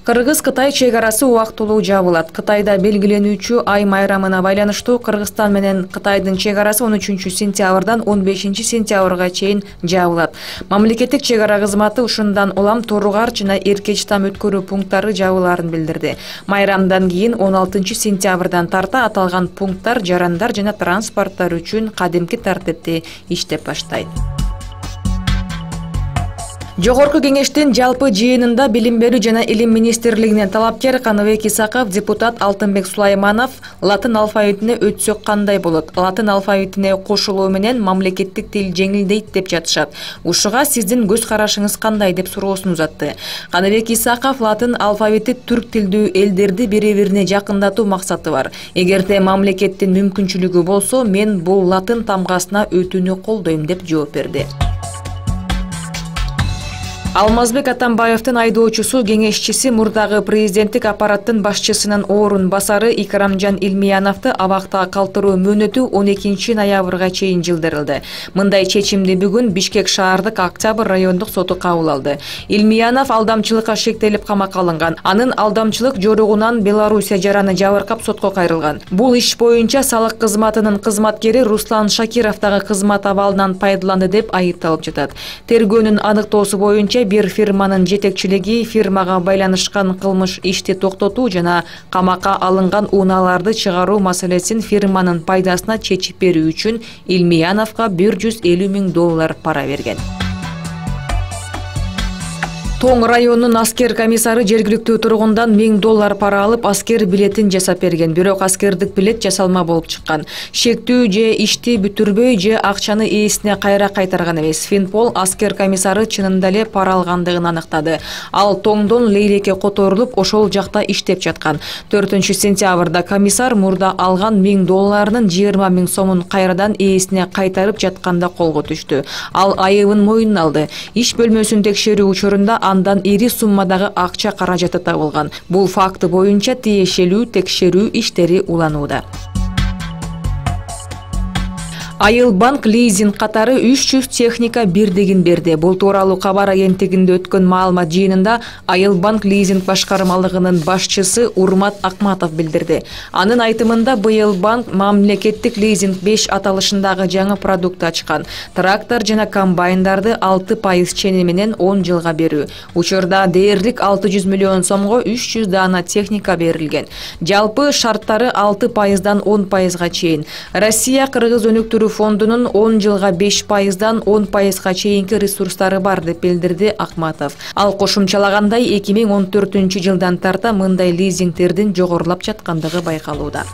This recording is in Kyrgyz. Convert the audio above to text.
Кыргыз-Кытай чек арасы убактылуу жабылат. Кытайда белгиленүүчү ай майрамына байланыштуу Кыргызстан менен Кытайдын чек арасы 13 сентябрдан 15 сентябрга чейин жабылат. Мамлекеттик чек ара кызматы ушундан улам Торугар жана Эркеч там өткөрүү пункттары жабылаарын билдирди. Майрамдан кийин 16 сентябрдан тарта аталган пункттар жарандар жана транспорттар үчүн кадимки тартипте иштеп баштайт. Жогорку кеңештин жалпы жыйынында Билим берүү жана Илим министрлигинен талапкер Каныбек Исаков, депутат Алтынбек Сулайманов латын алфавитине өтсөк кандай болот? Латын алфавитине кошулуу менен мамлекеттик тил жеңилдейт деп жатышат. Ушуга сиздин көз карашыңыз кандай деп суроосун узатты. Каныбек Исаков латын алфавити түрк тилдүү элдерди бири-бирине жакындатуу максаты бар. Эгерде мамлекеттин мүмкүнчүлүгү болсо, мен бул латын тамгасына өтүүнү колдойм деп жооп берди. Алмазбек Атамбаевдин айдоочусу кеңешчиси мурдагы президенттик аппараттын башчысынын орун басары Икрамжан Илмияновду абакта калтыруу мөөнөтү 12 ноябрга чейин жылдырылды. Мындай чечимди бүгүн Бишкек шаардык Октябрь райондук соту кабыл алды. Илмиянов алдамчылыкка шектелип камакка алынган. Анын алдамчылык жоругунан Белоруссия жараны жабыркап сотко кайрылган. Бул иш боюнча салык кызматынын кызматкери Руслан Шакиров дагы кызмат абалынан пайдаланды деп айыпталып жатат. Тергөөнүн аныктоосу боюнча бир фирманын жетекчилиги фирмага байланышкан кылмыш ишти токтотуу жана камакка алынган унааларды чыгаруу маселесин фирманын пайдасына чечип берүү үчүн Илмияновго $150,000 пара берген. Тоң районунун аскер комиссары жергиликтүү тургундан $1000 пара алып, аскер билетин жасап берген. Бирок аскердик билет жасалма болуп чыккан. Шектүү же ишти бүтүрбөй же акчаны ээсине кайра кайтарган эмес. Финпол аскер комиссары чынында эле пара алгандыгын аныктады. Ал Тоңдон Лейлекке которулуп, ошол жакта иштеп жаткан. 4 сентябрда комиссар мурда алган $1000-нын 20,000 сомун кайрадан ээсине кайтарып жатканда колго түштү. Ал айыбын мойнуна алды. Иш бөлмөсүн текшерүү учурунда андан ири суммадагы акча каражаты табылган. Бул факты боюнча тиешелүү текшерүү иштери уланууда. Айыл банк лизинг катары 300 техника бирдигин берди. Бул тууралуу кабар агенттигинде өткөн маалымат жыйынында Айыл банк лизинг башкармалыгынын башчысы Урмат Акматов билдирди. Анын айтымында быйыл банк мамлекеттик лизинг 5 аталышындагы жаңы продукт ачкан. Трактор жана комбайндарды 6% чени менен 10 жылга берүү. Учурда дээрлик 600 миллион сомго 300 даана техника берилген. Жалпы шарттары 6%дан 10%га чейин. Россия Кыргыз өнүктүрүү фондунун 10 жылга 5%дан 10%га чейинки ресурстары бар деп билдирди Акматов. Ал кошумчалагандай 2014 жылдан тарта мындай лизингтердин жогорулап жаткандыгы байкалууда.